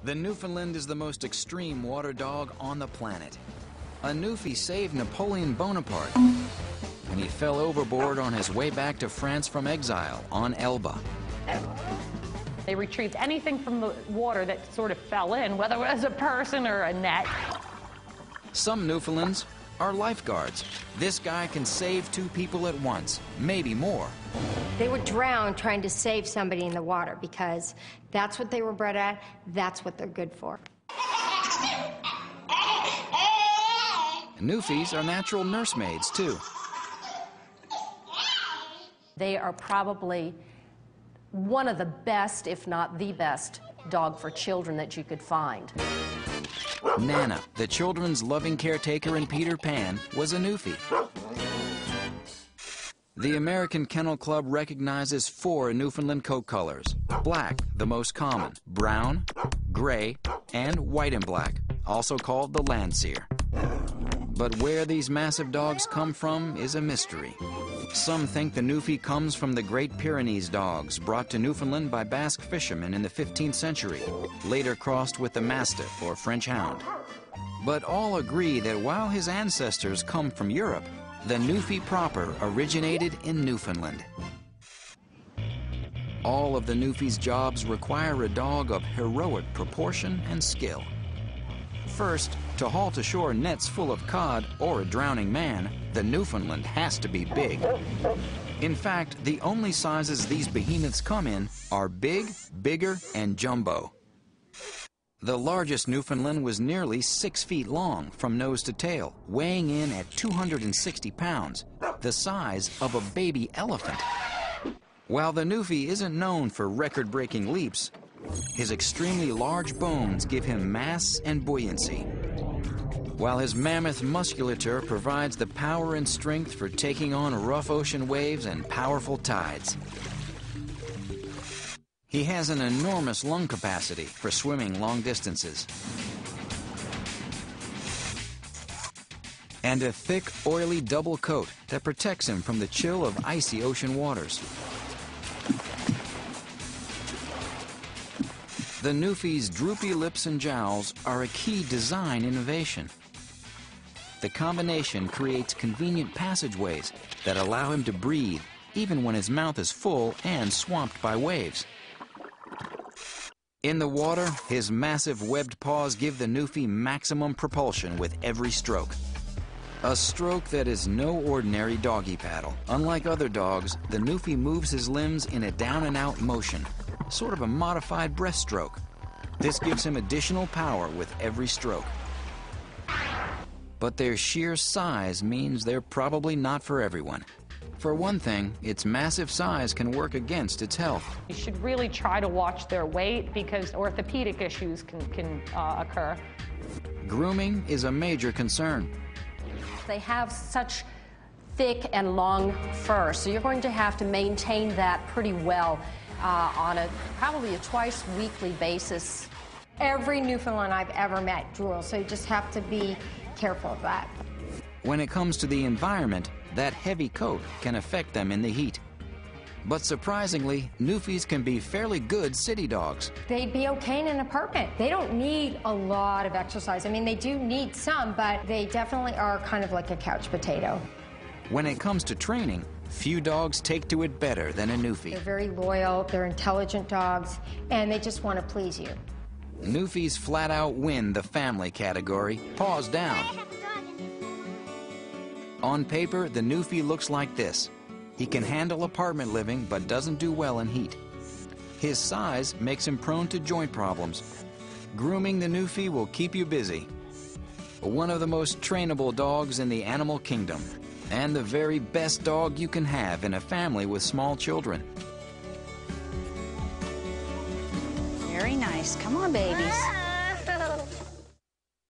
The Newfoundland is the most extreme water dog on the planet. A Newfie saved Napoleon Bonaparte when he fell overboard on his way back to France from exile on Elba. They retrieved anything from the water that sort of fell in, whether it was a person or a net. Some Newfoundlands are lifeguards. This guy can save 2 people at once, maybe more. They would drown trying to save somebody in the water because that's what they were bred at, that's what they're good for. Newfies are natural nursemaids, too. They are probably one of the best, if not the best, dog for children that you could find. Nana, the children's loving caretaker in Peter Pan, was a Newfie. The American Kennel Club recognizes 4 Newfoundland coat colors. Black, the most common, brown, gray, and white and black, also called the Landseer. But where these massive dogs come from is a mystery. Some think the Newfie comes from the Great Pyrenees dogs brought to Newfoundland by Basque fishermen in the 15th century, later crossed with the Mastiff or French Hound. But all agree that while his ancestors come from Europe, the Newfie proper originated in Newfoundland. All of the Newfie's jobs require a dog of heroic proportion and skill. First, to haul to shore nets full of cod or a drowning man, the Newfoundland has to be big. In fact, the only sizes these behemoths come in are big, bigger, and jumbo. The largest Newfoundland was nearly 6 feet long from nose to tail, weighing in at 260 pounds, the size of a baby elephant. While the Newfie isn't known for record-breaking leaps, his extremely large bones give him mass and buoyancy, while his mammoth musculature provides the power and strength for taking on rough ocean waves and powerful tides. He has an enormous lung capacity for swimming long distances, and a thick, oily double coat that protects him from the chill of icy ocean waters. The Newfie's droopy lips and jowls are a key design innovation. The combination creates convenient passageways that allow him to breathe even when his mouth is full and swamped by waves. In the water, his massive webbed paws give the Newfie maximum propulsion with every stroke. A stroke that is no ordinary doggy paddle. Unlike other dogs, the Newfie moves his limbs in a down-and-out motion, sort of a modified breaststroke. This gives him additional power with every stroke. But their sheer size means they're probably not for everyone. For one thing, its massive size can work against its health. You should really try to watch their weight because orthopedic issues can occur. Grooming is a major concern. They have such thick and long fur, so you're going to have to maintain that pretty well on probably a twice-weekly basis. Every Newfoundland I've ever met drools, so you just have to be careful of that. When it comes to the environment, that heavy coat can affect them in the heat. But surprisingly, Newfies can be fairly good city dogs. They'd be okay in an apartment. They don't need a lot of exercise. I mean, they do need some, but they definitely are kind of like a couch potato. When it comes to training, few dogs take to it better than a Newfie. They're very loyal, they're intelligent dogs, and they just want to please you. Newfies flat out win the family category, paws down. On paper, the Newfie looks like this. He can handle apartment living, but doesn't do well in heat. His size makes him prone to joint problems. Grooming the Newfie will keep you busy. One of the most trainable dogs in the animal kingdom, and the very best dog you can have in a family with small children. Very nice. Come on, babies.